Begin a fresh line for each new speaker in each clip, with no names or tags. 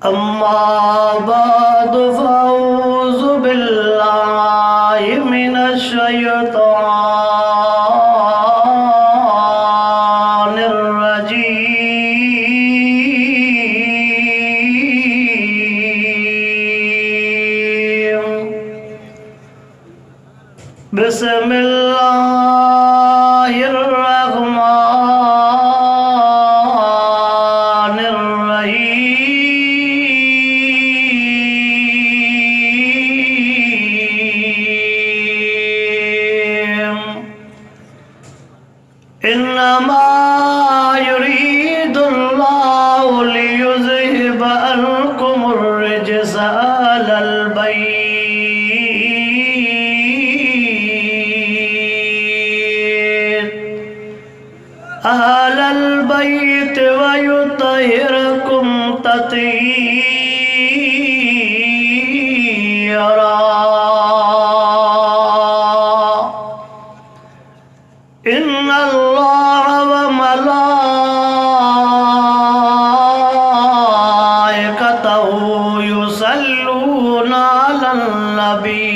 अम्मा बाद फ़अऊज़ु बिल्लाहि मिनश शैतानिर रजीम। बिस्मिल्लाहिर रहमानिर रहीम। इन्नमा युरीदुल्लाहु लियुज़हिबा अन्कुमुर रिज्स अहलल बैत व युतहिरकुम तत्हीरा। इन्नल्लाह व मलाइकतहु युसल्लूना अलन नबी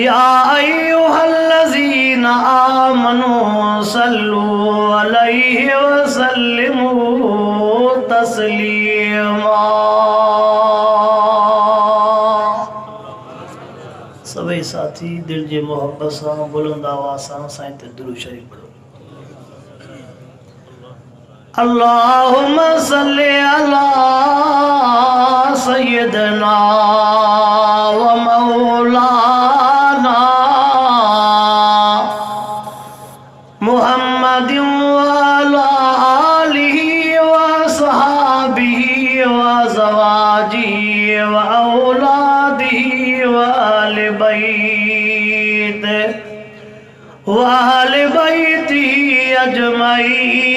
या अय्युहल्लज़ीना आमनू सल्लू अलैहि वसल्लिमू तस्लीमा। सभी साथी दिल जे मोहब्बत सां बुलंद आवाज़ सां साईं ते दुरूद शरीफ पढ़ो। अल्लाहुम्मा सल्लि अला सय्यदना व मौलाना मुहम्मदिन व अला आलिहि व सहाबिहि व ज़वाजिहि व औलादिहि व अहले बैतिहि अजमईन।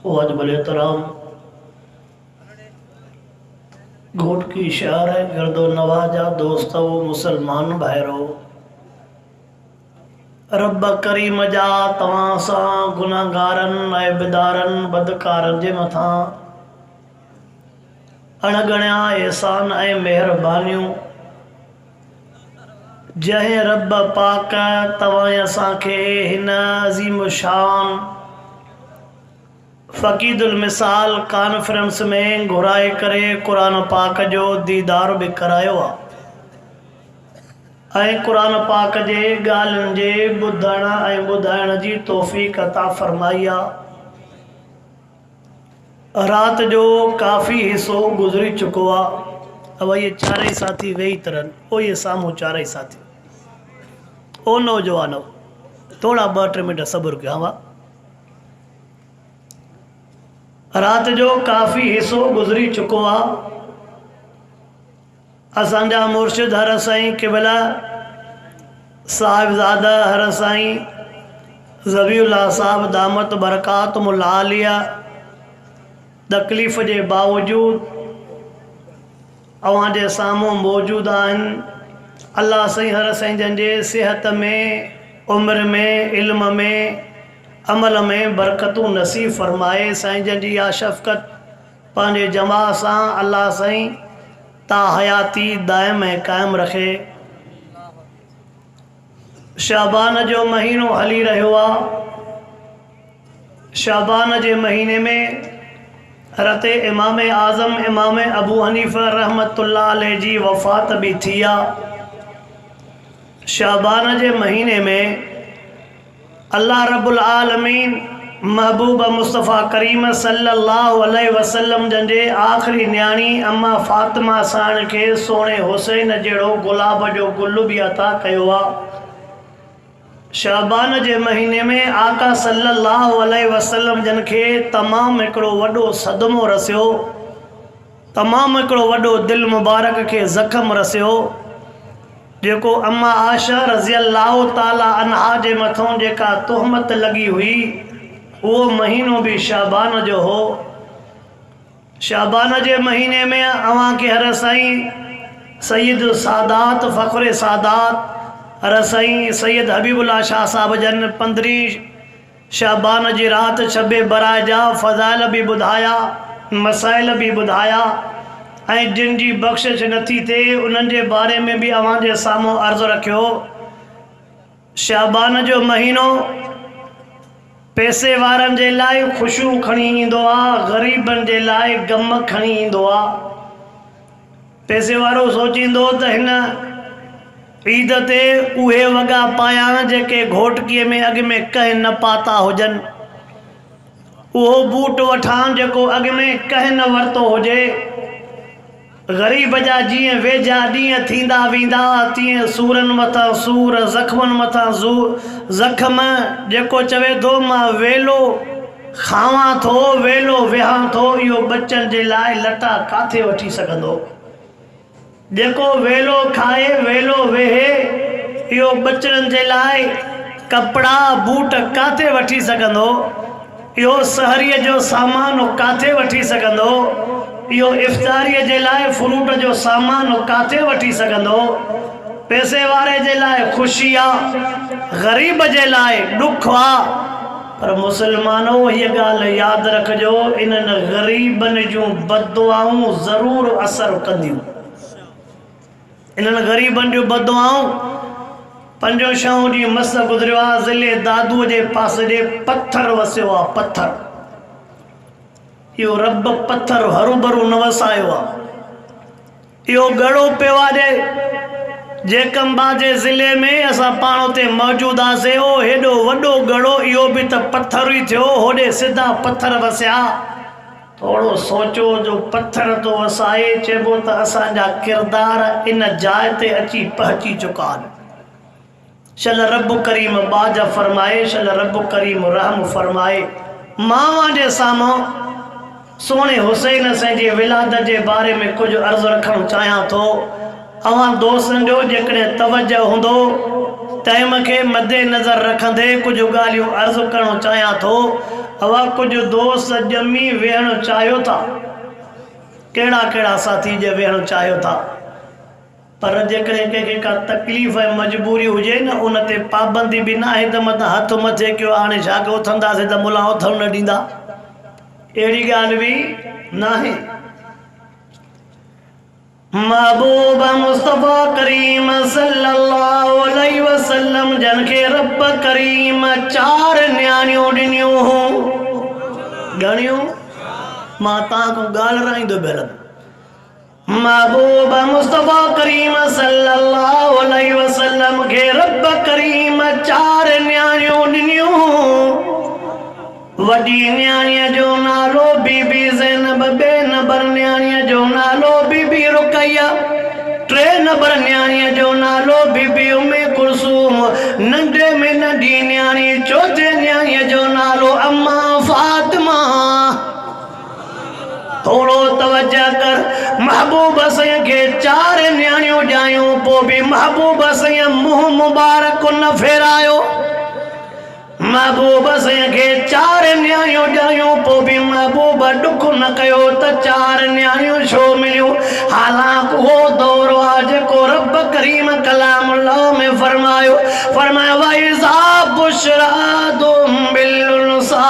वाजिबुल एहतराम घोट की शार है गर्दो नवाजा दोस्तों मुसलमान भाइरो। रब करीम जा तवां सां गुनाहगारन ऐबदारन बदकारन जे मथां अणगणिया एहसान ऐं मेहरबानियूं जंहिं रब पाक तवां असांखे हिन अज़ीम शान फ़क़ीदुल मिसाल कॉन्फ्रेंस में घुराए करे क़ुरान पाक जो दीदार भी करायो आहे ऐं क़ुरान पाक जे ॻाल्हियुनि जे ॿुधण ऐं ॿुधाइण जी तौफ़ीक़ अता फ़रमाई आहे। राति जो काफ़ी हिसो गुज़री चुको आहे। अब ये चारई साथी वेही तरन ओ ये साम्हूं चारई साथी ओ नौजवानो थोड़ा 2-3 मिनट सब्र कयो वा। रात जो काफ़ी हिस्सो गुज़री चुको आहे। असांजा मुर्शिद हर साईं क़िबला साहिबज़ादा हर साईं ज़बीउल्लाह साहब दामत बरकातुहुल आलिया तकलीफ़ जे बावजूद अवां जे साम्हूं मौजूद आहिनि। अल्लाह साईं हर साईं जंहिंजे सिहत में उम्र में इल्म में अमल में बरकतूं नसीब फरमाए। साईं जंहिंजी या शफ़क़त पंहिंजे जमा सां अल्लाह साईं ता हयाती दाइम ऐं क़ाइमु रखे। शाबान जो महीनो हली रहियो आहे। शाबान जे महीने में हज़रत इमाम आज़म इमाम अबू हनीफ़ा रहमतुल्लाह अलैह जी वफ़ात भी थी आहे। शाबान जे महीने में अल्लाह रब्बुल आलमीन महबूब मुस्तफ़ा करीम सल्लल्लाहु अलैहि वसल्लम जंहिंजे आख़िरी न्याणी अम्मा फ़ातिमा साण खे सोणे हुसैन जहिड़ो गुलाब जो गुल भी अता कयो आहे। शाबान जे महीने में आका सल्लल्लाहु अलैहि वसल्लम जन खे तमामु हिकिड़ो वॾो सदमो रसियो, तमामु हिकिड़ो वॾो दिलि मुबारक खे ज़ख़्म रसियो, जेको अम्मा आशा रज़ी अल्लाह ताला अन्हा जे मथों जेका तुहमत लगी हुई वो महीनो भी शाबान जो हो। शाबान जे महीने में अवां के हर साईं सैयद सादात फ़ख्र सादात हर साईं सैयद हबीबुल्लाह शाह साहब जन 15 शाबान जी रात शबे बरात जा फ़ज़ाइल भी ॿुधाया, मसाइल भी ॿुधाया ऐं जिन जी बख़्शिश नथी थिए उन्हनि जे बारे में भी अवां जे साम्हूं अर्ज़ु रखियो। शाबान जो महीनो पैसे वारनि जे लाइ ख़ुशियूं खणी ईंदो आहे, ग़रीबनि जे लाइ ग़म खणी ईंदो आहे। पैसे वारो सोचींदो त हिन ईद ते उहे वॻा पायां जेके घोटकीअ में अॻु में कंहिं न पाता हुजनि, उहो बूट वठां जेको अॻु में कंहिं न वरितो हुजे। ग़रीब जा जीअं वेझा ॾींहं थींदा वेंदा तीअं सूरनि मथां सूर, ज़ख़्मनि मथां ज़ख़्म, जेको चवे थो मां वेलो खावां थो वेलो वेहां थो, इहो बचनि जे लाइ लटा काथे वठी सघंदो? जेको वेलो खाए वेलो वेहे, इहो बचड़नि जे लाइ कपिड़ा बूट काथे वठी सघंदो? इहो सहरीअ जो सामान काथे वठी सघंदो? इहो इफ़्तारीअ जे लाइ फ्रूट जो सामान काथे वठी सघंदो? पैसे वारे जे लाइ ख़ुशी आहे, ग़रीब जे लाइ ॾुख आहे। पर मुसलमानो हीअ ॻाल्हि यादि रखिजो, इन्हनि ग़रीबनि जूं बददुआऊं ज़रूरु असरु कंदियूं। इन्हनि ग़रीबनि जूं बददुआऊं, पंजो छहों ॾींहुं मस गुज़रियो आहे, ज़िले दादूअ जे पासे जे पत्थर वसियो आहे, पत्थर। इहो रब पत्थर हरू-भरू न वसायो आहे। इहो ॻड़ो पियो आहे जेकंबा जे ज़िले में, असां पाण उते मौजूदु हुआसीं। ओ हेॾो वॾो ॻड़ो, इहो बि त पत्थर ई थियो, होॾे सिधा पत्थर वसिया। थोड़ो सोचो, जो पत्थर तो वसाए, चइबो त असांजा किरदार इन जाइ ते अची पहुची चुका आहिनि। शल रब करीम बाज फरमाए, शल रब करीम रहम फरमाए। मावा जे साम्हूं सोने हुसैन साईं जे विलादत जे बारे में कुछ अर्ज़ु रखणु चाहियां थो। अवां दोस्तनि जो जेकॾहिं तवजो हूंदो टाइम खे मदे नज़र रखंदे कुछ ॻाल्हियूं अर्ज़ु करणु चाहियां थो। अवां कुछ दोस्त ॼमी वेहणु चाहियो था, कहिड़ा कहिड़ा साथी जे वेहणु चाहियो था, पर जेकॾहिं कंहिंखे का तकलीफ़ ऐं मजबूरी हुजे न, उन ते पाबंदी बि न आहे त मथां हथ मथे कयो हाणे छा कयो उथंदासीं त मुला उथणु न ॾींदा, अहिड़ी ॻाल्हि बि न आहे। महबूब मुस्तफ़ा करीम सल्लल्लाहु अलैहि वसल्लम जन खे रब करीम 4 न्याणियूं ॾिनियूं हुयूं। घणियूं? मां तव्हां खां ॻाल्हि राईंदो भेण। महबूब मुस्तफ़ा करीम सल्लल्लाहु अलैहि वसल्लम खे रब करीम 4 न्याणियूं ॾिनियूं। वॾी न्याणीअ जो नालो बीबी ज़ैनब, 2 नंबर न्याणीअ जो नालो बीबी रुक़ैया, 3 नंबर न्याणीअ जो नालो बीबी उम्मे कुलसूम, नंढे में नंढी न्याणी 4थे न्याणीअ जो नालो अम्मा फातिमा। थोड़ो तवज्जो कर, महबूब साईं खे 4 न्याणियूं ॼायूं, पोइ बि महबूब साईं मुंहुं मुबारक न फेरायो। महबूब साईं खे 4 न्याणियूं ॼायूं, पोइ बि महबूब ॾुख न कयो त 4 न्याणियूं छो मिलियूं। हालांकि उहो दौर आहे जेको रब करीम कलामुल्लाह में फरमायो वइज़ा बुशरादुम बिलुनसा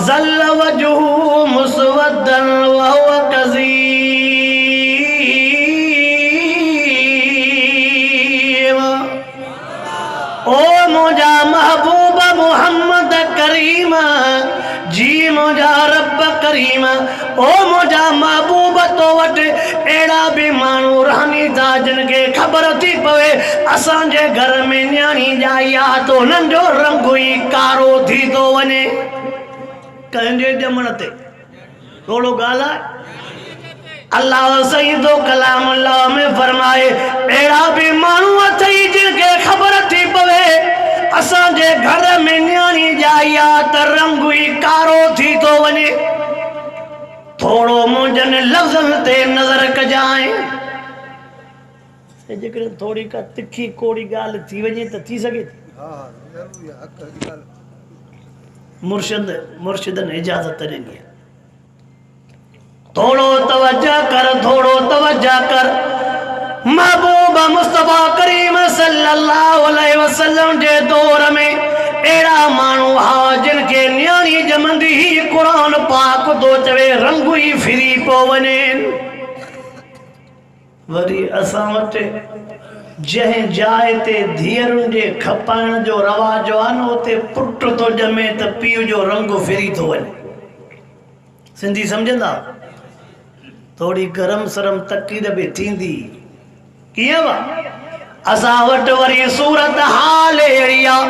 ज़ल वजहु मुस्वद्दन व हुवा कज़ीम। ओ मुंहिंजा महबूब मोहम्मद करीम जी, मुंहिंजा रब करीम, ओ मुंहिंजा महबूब तो वटि अहिड़ा बि माण्हू रहनी था जिन खे ख़बर थी पवे असांजे घर में न्याणी ॼाई आहे त हुननि जो रंग ई कारो थी थो वञे कंहिंजे ॼमण ते। थोड़ो ॻाल्हि आहे। अल्लाह सईदो कलाम अल्लाह में फरमाए अहिड़ा बि माण्हू अथई जिन खे ख़बर थी पवे असांजे घर में न्याणी ॼाई आहे त रंग ई कारो थी थो वञे। थोड़ो मुंहिंजनि लफ़्ज़नि ते नज़र कजांइ। जेकॾहिं थोड़ी का तिखी कोड़ी ॻाल्हि थी वञे त थी सघे थी। मुर्शिद ने इजाजत ॾिनी। थोड़ो तवज्जो कर, थोड़ो तवज्जो कर। महबूब मुस्तफा करीम सल्लल्लाहु अलैहि वसल्लम जे दौर में एड़ा मानू हा जिनके न्याणी जमंदी ही कुरान पाक तो चवे रंग ही फिरी पो वने। वरी असां वटि जंहिं जाइ ते धीअरुनि जे खपाइण जो रवाज आहे न उते पुट तो ॼमे त पीउ जो रंग फिरी थो वञे। सिंधी सम्झंदा? थोड़ी गरम सरम तकीद बि थींदी। कीअं वा? असां वटि वरी सूरत हाल अहिड़ी आहे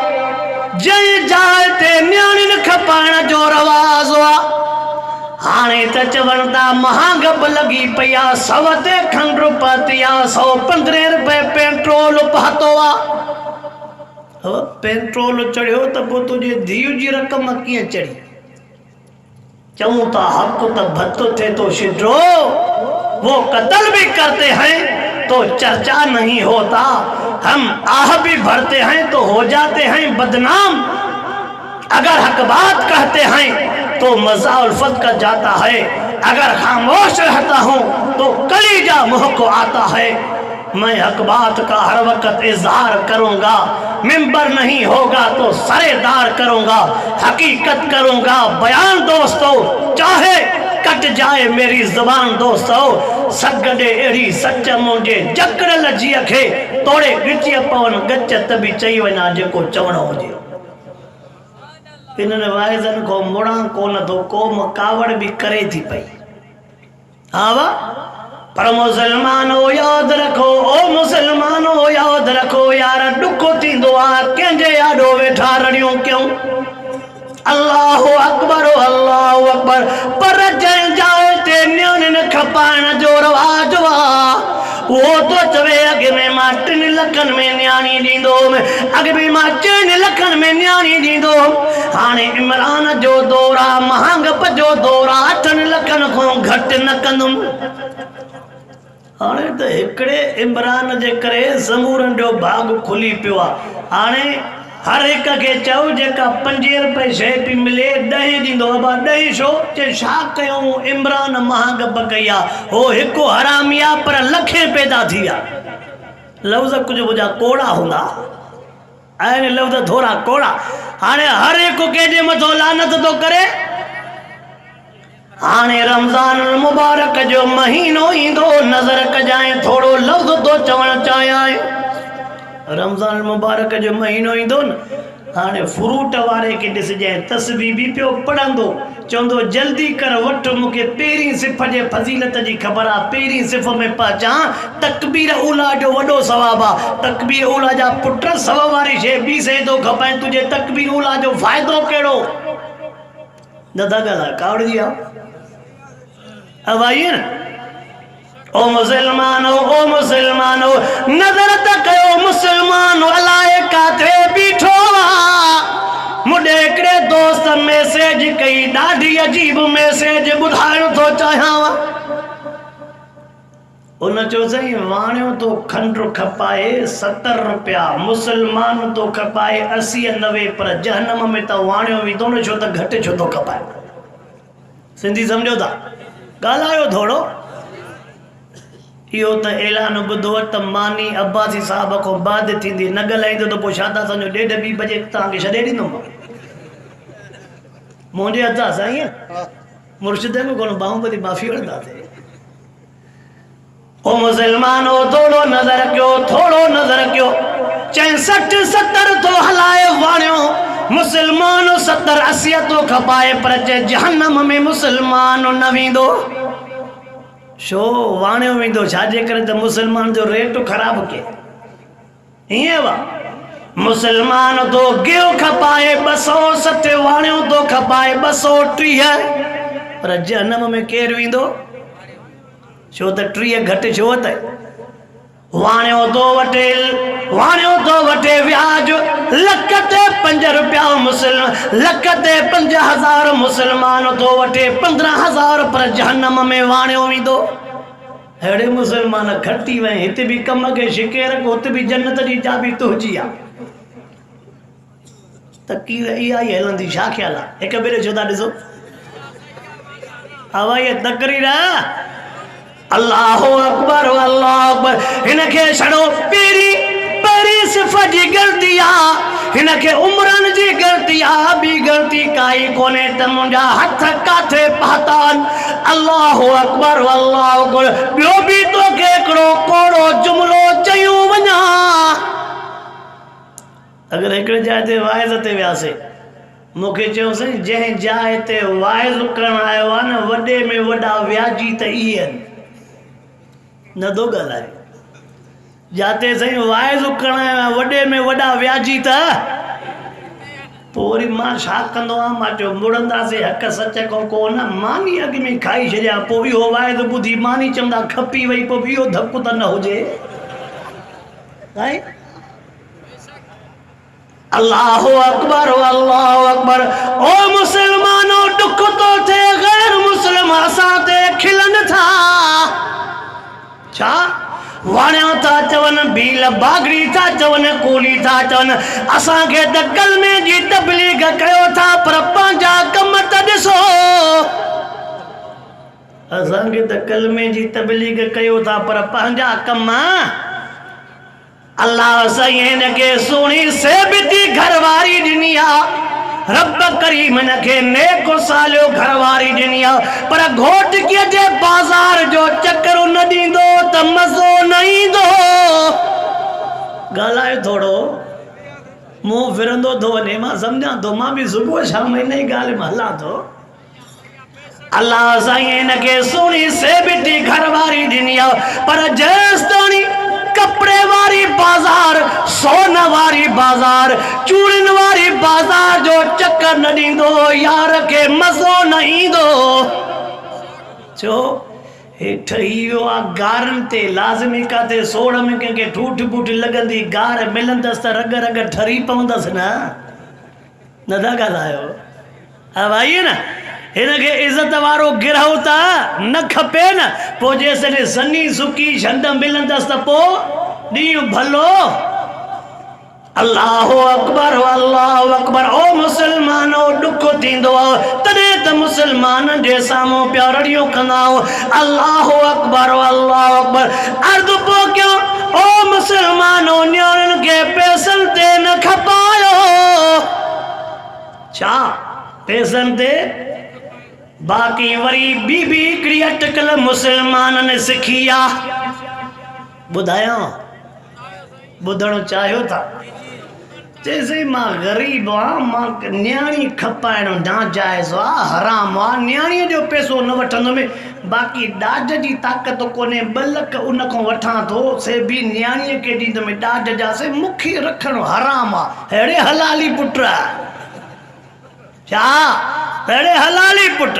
जंहिं जाइ ते न्याणियुनि खपाइण जो रवाज आहे हाणे त चवनि था महांग बि लॻी पई आहे। 100 ते खंड रुपती आहे, 115 रुपए पेट्रोल पहतो आहे। पेट्रोल चढ़ियो त पोइ तुंहिंजे धीउ जी रक़म कीअं चढ़ी? चऊं था हक त भत थे तो शिड्रो, वो कत्ल भी करते हैं तो चर्चा नहीं होता, हम आह भी भरते हैं तो हो जाते हैं बदनाम, अगर हक बात कहते हैं तो मजा उल्फत का जाता है, अगर खामोश रहता हूँ तो कलीजा मुँह को आता है। मैं हक बात का हर वक्त इजहार करूंगा, मिंबर नहीं होगा तो सरेदार करूंगा, हकीकत करूंगा बयान दोस्तों, चाहे कट जाए मेरी जुबान दोस्तों। सगडे एड़ी सच मुंहिंजे जकड़ लजी खे तोड़े गिची पवन गच त बि चई वञा जेको चवणो हुजे। इन्हनि वाइज़नि को मुड़ा कोन थो, को मुकावड़ भी करे थी पई। हा वा, पर मुसलमानो याद रखो, ओ मुसलमानो याद रखो यार, दुखो थींदो आहे कंहिंजे आॾो वेठा रड़ियूं कयूं। अल्लाहु अकबर अल्लाहु अकबर। पर जंहिं जाइ ते न्याणियुनि खपाइण जो रवाज आहे वो तो चवे अॻ में मां 3 लखनि में न्याणी ॾींदुमि, अॻ में मां 4 लखनि में न्याणी ॾींदुमि। हाणे इमरान जो दौर आहे, महांगप जो दौर आहे, 8 लखनि खां घटि न कंदुमि। हाणे त हिकिड़े इमरान जे करे ज़मूरनि जो बाग खुली पियो आहे। हाणे हर एक के चओ जेका 5 रुपए शइ पई मिले 10 ॾींदो, अबा 10 छो? चए छा कयूं, इमरान महांगप कई आहे, हो हिकु हरामी आहे पर लखे पैदा थी विया। लफ़्ज़ कुझु मुंहिंजा कोड़ा हूंदा आहिनि, लफ़्ज़ थोड़ा कोड़ा। हाणे हर हिकु कंहिंजे मथां लानत थो करे। हाणे रमज़ान मुबारक जो महीनो ईंदो, नज़र कजाए थोड़ो लफ़्ज़ तो चवण चाहियां। रमज़ान मुबारक जो महीनो ईंदो न, हाणे फ्रूट वारे के ॾिसजांइ तस्बीह बि पियो पढ़ंदो, चवंदो जल्दी कर वठ, मूंखे पहिरीं सिफ़ जे फज़ीलत जी ख़बर आहे, पहिरीं सिफ़ में पहुचां। तकबीर उला जो वॾो सवाबु आहे, तकबीर उला जा पुट 100 वारी शइ ॿी शइ थो खपाए, तुंहिंजे तकबीर उला जो फ़ाइदो कहिड़ो? नथा ॻाल्हाए, कावड़जी आहे अवाई न। ओ मुसलमानो, ओ मुसलमानो, नज़र त कयो मुसलमानो अलाए काथे बीठो आहे। मुंहिंजे हिकिड़े दोस्त मैसेज कई, ॾाढी अजीब मैसेज ॿुधाइण थो चाहियां। उन चयो साईं वाणियो तो खंडु खपाए 70 रुपया, मुसलमान तो खपाए 80-90, पर जहन्नम में त वाणियो विधो न, छो त घटि छो थो खपाए। सिंधी सम्झो था? ॻाल्हायो थोड़ो। इहो त ऐलान ॿुधो त मानी अब्बासी साहब खां बाद थींदी, न ॻाल्हाईंदो त पोइ छा था सम्झो 1:30-2 बजे तव्हांखे छॾे ॾींदुमि मुंहिंजे हथां साईं। मुर्शिद में कोन बाहुबली माफ़ी वठंदासीं। ओ मुसलमानो थोड़ो नज़र कयो, थोड़ो नज़र कयो। 60-70 तो हलाए वाणियो, मुसलमान 70-80 तो खपाए, पर जहन्नम में मुसलमान न वेंदो। छो वाणियो वेंदो? छाजे करे त मुसलमान जो रेट ख़राब के ईअं वा। मुसलमान तो गियो खपाए 260, वाणियो तो खपाए 230, पर जहन्नम में केरु वेंदो? छो त 30 घटि छो त वाणियो तो वठे व्याज, लख ते 5 रुपया मुसलमान, लख ते 5000 मुसलमान तो वठे 15000, पर जहन्नम में वाणियो वेंदो। अहिड़े मुसलमान खटी वए, हिते बि कम के शिकेर को, हुते बि जन्नत जी चाबी तुंहिंजी आहे। तकीर इहा ई हलंदी, छा ख्याल आहे? हिक भेरे छो था ॾिसो हवाई तकरीर अल्लाहु अकबर अल्लाहु अकबर। हिनखे छड़ो पहिरीं पहिरीं सिफ़त जी ग़लती आहे, हिनखे उमरनि जी ग़लती आहे, ॿी ग़लती काई कोन्हे त मुंहिंजा हथ काथे पाता आहिनि। अल्लाहु अकबर अल्लाहु अकबर। ॿियो बि तोखे हिकिड़ो कोड़ो जुमिलो चयूं वञा। अगरि हिकिड़े जाइ ते वाइज़ ते वियासीं, मूंखे चयोसीं जंहिं जाइ ते वाइज़ करणु आयो आहे न, वॾे में वॾा व्याजी त इहे आहिनि, न थो ॻाल्हाए। जाते साईं वाइज़ करणु आयो आहे, वॾे में वॾा व्याजी त पोइ वरी मां छा कंदो आहियां? मां चयो मुड़ंदासीं हक़ सच खां को न, मानी अॻ में खाई छॾिया, पोइ इहो वाइज़ ॿुधी मानी चवंदा खपी वई, पोइ इहो धकु त न हुजे। साईं अल्लाहु अकबर अल्लाहु अकबर। ओ मुसलमानो, दुख तो थे गैर मुस्लिम असां ते खिलन था। छा वाणियो था चवनि, भील बागड़ी था चवनि, कूली था चवनि, असांखे त कलमे जी तबलीग कयो था, पर पंहिंजा कम त ॾिसो। असांखे त कलमे जी तबलीग कयो था, पर पंहिंजा कम। अल्लाह साईं हिनखे सुहिणी सेबिती घरवारी ॾिनी आहे, रब करीम हिनखे नेक सालियो घरवारी ॾिनी आहे, पर घोटकीअ जे बाज़ार जो चकर न ॾींदो त मज़ो न ईंदो। ॻाल्हाए थोरो, मुंहुं फिरंदो थो वञे, मां सम्झां थो, मां बि सुबुह शाम हिन ई ॻाल्हि में हलां थो। अल्लाह साईं हिनखे सुहिणी सेबिती घरवारी ॾिनी आहे, पर जेसिताणी कपड़े वारी बाजार, सोन वारी बाजार, चूड़िन वारी बाजार जो चक्कर न ॾींदो, यार खे मज़ो न ईंदो। छो हेठ इहो आहे गारनि ते लाज़मी, काथे सोड़ में कंहिंखे ठूठ बूठ लॻंदी, गार मिलंदसि त रग रग ठरी पवंदसि न था ॻाल्हायो? हा भाई न, हिनखे इज़त वारो गिरहु त न खपे न, पोइ जेसि सनी सुकी छंड मिलंदसि त पोइ ॾींहुं भलो। अल्लाहु अकबर अल्लाहु अकबर। ओ मुसलमानो, ॾुख थींदो आहे तॾहिं त मुसलमाननि जे साम्हूं पिया रड़ियूं कंदा आहियो, अल्लाहु अकबर अल्लाहु अकबर। अर्ज़ु पोइ कयो, ओ मुसलमानो, न्याणियुनि खे पैसनि ते न खपायो। छा पैसनि ते? बाक़ी वरी ॿी हिकिड़ी अटकल मुसलमाननि सिखी आहे, ॿुधायां? ॿुधणु चाहियो था? चइसि मां ग़रीब आहियां, मां न्याणी खपाइणु नाजाइज़ आहे, हराम आहे, न्याणीअ जो पैसो न वठंदुमि, बाक़ी ॾाज जी ताक़त कोन्हे, 2 लख उन खां वठां थो, से बि न्याणीअ खे ॾींदुमि ॾाज जा, से मूंखे रखणु हराम आहे। अहिड़े हलाली पुट, छा अहिड़े हलाली पुट,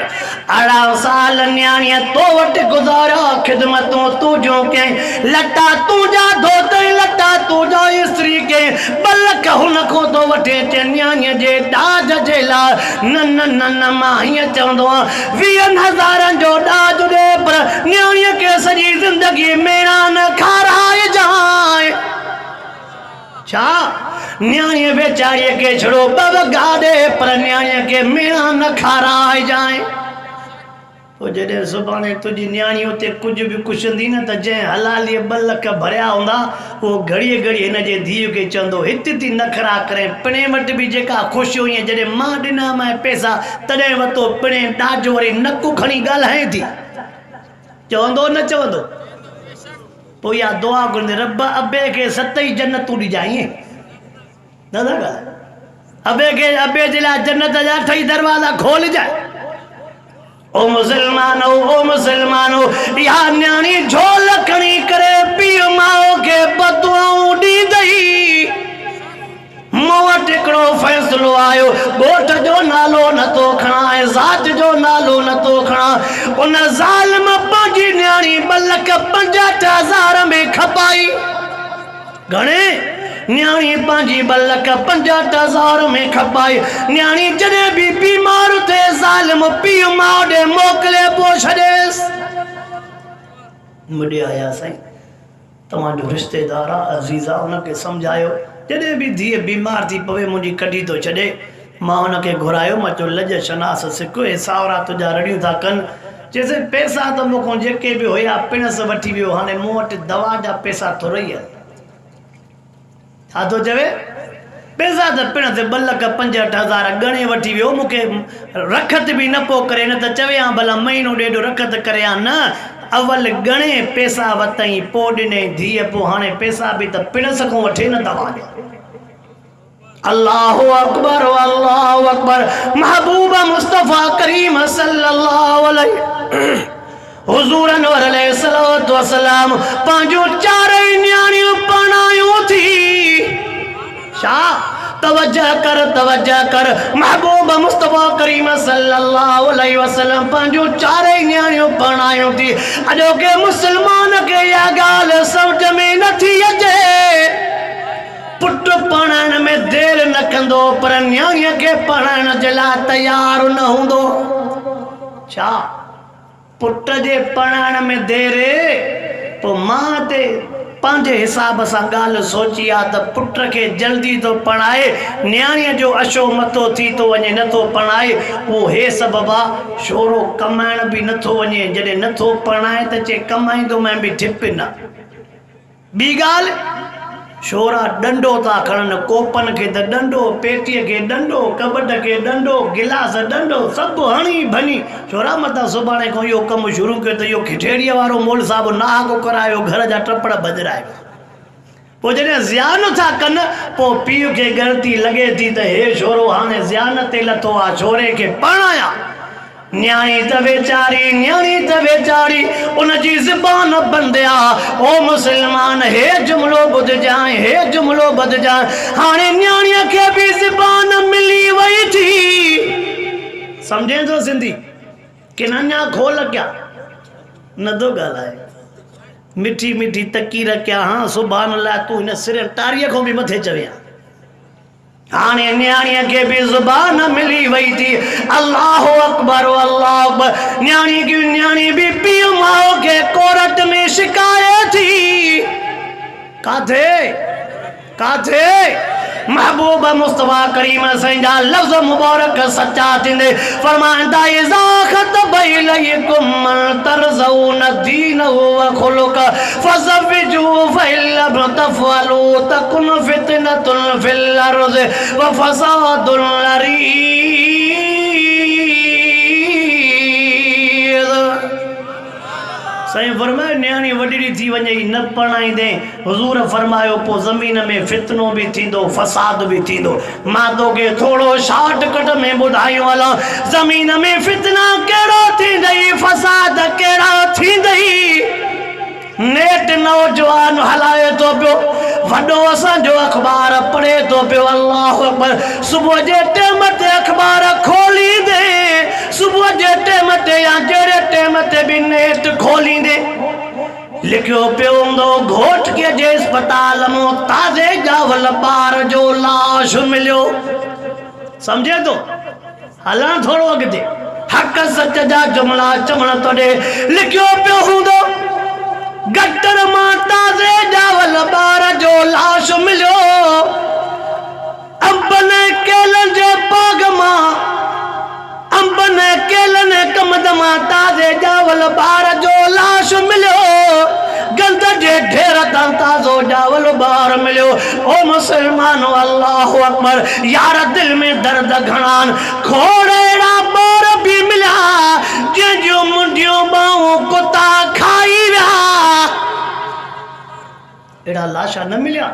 18 साल न्याणीअ तो वटि गुज़ारियो, ख़िदमतूं तुंहिंजूं कयईं, लटा तुंहिंजा धोतई, लटा तुंहिंजा इस्त्री कयईं, 2 लख हुन खां तो वठे अचे न्याणीअ जे ॾाज जे लाइ। न न न न, मां हीअं चवंदो आहियां, 20,000 जो ॾाज ॾे, पर न्याणीअ खे सॼी ज़िंदगी मेणा न खाराइजांइ। छा न्याणीअ वेचारीअ खे छड़ो 2 वॻा ॾे, पर न्याणीअ खे मेणा न खाराइजांइ। पोइ जॾहिं सुभाणे तुंहिंजी न्याणी उते कुझु बि कुझंदी न, त जंहिं हलालीअ 2 लख भरिया हूंदा, उहो घड़ीअ घड़ी हिन जे धीउ खे चवंदो, हिते थी नखरा करे, पिणे वटि बि जेका ख़ुशि हुई, जॾहिं मां ॾिना पैसा तॾहिं वरितो, पिणे ॾाजो वरी नकु खणी ॻाल्हाए थी, चवंदो न चवंदो? पोइ इहा दुआ घुरंदे, रब अबे खे 7 जन्नतूं ॾिजाईं, न था ॻाल्हाए? अबे जे लाइ जन्नत जा 8 दरवाज़ा खोलिजाए। ओ मुसलमानो, ओ मुसलमानो, इहा न्याणी झोल खणी करे पीउ माउ खे बदुआऊं ॾींदई। मूं वटि हिकिड़ो फ़ैसिलो आयो, ॻोठ जो नालो नथो खणा ऐं ज़ात जो नालो नथो खणा, उन ज़ालिम पंहिंजी न्याणी 2,65,000 में खपाई। घणे? न्याणी पंहिंजी 2,65,000 में खपाई। न्याणी जॾहिं बि बीमार थिए, ज़ालिम पीउ माउ ॾे मोकिले पोइ छॾेसि। मुॾे आया साईं, तव्हांजो रिश्तेदार आहे, अज़ीज़ आहे, उनखे सम्झायो जॾहिं बि धीअ बीमार थी पवे मुंहिंजी कढी थो छॾे। मां हुनखे घुरायो, मां चयो लॼ शनास सिक, हे सावरा तुंहिंजा रड़ियूं था कनि। चइसि पैसा त मूंखां जेके बि हुया पिणस वठी वियो, हाणे मूं वटि दवा जा पैसा थोरा ई आहिनि। छा थो चवे? पैसा त पिण ते 2,65,000 गणे वठी वियो, मूंखे रखत बि न पोइ करे, न त चवे हा भला महीनो ॾेढ रखत करे हा। न, अवल गणे पैसा वरितई, पोइ ॾिनई धीअ, पोइ हाणे पैसा बि त पिणस खां वठे न दवा ॾे। अल्लाहु अकबर, अल्लाहु अकबर। महबूब मुस्तफ़ा करीम सल्लल्लाहु अलैहि हुज़ूर अनवर अलैहिस्सलातु वस्सलाम पंहिंजो चारई न्याणियूं पढ़ायूं थी। छा? तवज्जो कर। महबूब मुस्तफ़ा करीम सल्लल्लाहु अलैहि वसल्लम पंहिंजो चारई न्याणियूं पढ़ायूं थी। अॼोके मुस्लमान खे इहा ॻाल्हि सम्झ में नथी अचे। पुट पढ़ण में देर न कंदो, पर न्याणीअ खे पढ़ण जे लाइ तयार न हूंदो। छा? पुट जे पढ़ण में देर, पोइ मां ते पंहिंजे हिसाब सां ॻाल्हि सोची आहे त पुट खे जल्दी थो पढ़ाए, न्याणीअ जो अशो मथो थी थो वञे, नथो पढ़ाए। उहो हे सबबु आहे, छोरो कमाइण बि नथो वञे। जॾहिं नथो पढ़ाए त चए कमाईंदो मैं बि ठिप न। ॿी ॻाल्हि, छोरा डंडो था खणनि, कोपन खे त डंडो, पेटीअ खे डंडो, कबट खे डंडो, गिलास डंडो, सभु हणी भनी। छोरा मथां सुभाणे खां इहो कमु शुरू कयो त इहो खिठेड़ीअ वारो मोल साहिबु नाहको करायो, घर जा टपड़ बदिरायो। पोइ जॾहिं ज़ियान था कनि, पोइ पीउ खे ग़लती लॻे थी त हे छोरो हाणे ज़ियान ते लथो आहे, छोरे खे पढ़ाया। न्याणी त वेचारी उनजी ज़बान बंदि आहे। ओ मुसलमान, हे जुमिलो ॿुधजांइ, हे जुमिलो ॿुधजांइ। हाणे न्याणीअ खे बि ज़बान मिली वई थी। सम्झे थो सिंधी कि न? अञा खोल क्या नथो ॻाल्हाए, मिठी मिठी तकीर क्या। हाँ सुभान अल्लाह, तूं हिन सिर टारीअ खां बि मथे चवे। हाणे न्याणीअ खे बि ज़ुबान मिली वई थी। अल्लाहु अकबर, अल्लाहु अकबर। न्याणी बि पीउ माउ खे कोर्ट में शिकाए थी। काथे? महबूब मुस्तफ़ा करीम संजा लफ्ज़ मुबारक सच्चा थींदे फरमाईंदा, इज़ा ख़तब इलैकुम मन तरज़ऊन दीनहु व ख़ुलुक़हु फ़ज़व्विजूहु फ़इल्लम तफ़अलू तकुन फ़ितनतुन फ़िल अर्ज़ि व फ़सादुन अरीज़। साईं फरमायो, न्याणी वॾड़ी थी वञे न पढ़ाईंदे, हुज़ूर फरमायो पोइ ज़मीन में फितनो बि थींदो, फसाद बि थींदो। मां तोखे थोरो शॉर्टकट में ॿुधायो हलां, ज़मीन में फितना कहिड़ो थींदई, फसाद कहिड़ा थींदई। नेट नौजवान हलाए थो पियो, वॾो असांजो अख़बार पढ़े थो पियो। अल्लाहु अकबर। सुबुह जे टाइम ते अख़बार खोलींदे, सुबुह जे टाइम ते या जहिड़े टाइम ते बि नेट खोलींदे लिखियो पियो हूंदो, घोट खे जे अस्पताल मां ताज़े ॼावल ॿार जो लाश मिलियो। सम्झे थो? हलण थोरो अॻिते, हक़ सच जा जुमिला चवण तो ॾे। लिखियो पियो हूंदो, गटर मां ताज़े ॼावल ॿार जो लाश मिलियो। अंबन केलन जे बाग मां, अंबन केलन कमद मां ताज़े ॼावल ॿार जो लाश मिलियो। गंद जे ढेर तां ताज़ो ॼावल ॿार मिलियो। ओ मुसलमानो, अल्लाहु अकबर। यार दिल में दर्द घणान, खोड़ेड़ा ॿार बि मिलिया जंहिंजूं मुंडियूं ॿाहूं कुता खाई विया। एड़ा लाशा न मिलिया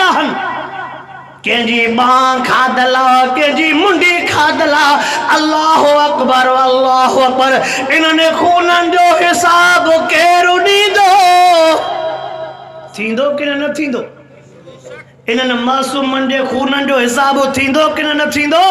हन। कंहिंजी बांह खाधला, कंहिंजी मुंडी खाधला। अल्लाहु अकबर, अल्लाहु अकबर। इन्हनि खूननि जो हिसाब केरु ॾींदो? थींदो कि न थींदो? इन्हनि मासूमनि जे खूननि जो हिसाब थींदो कि न थींदो?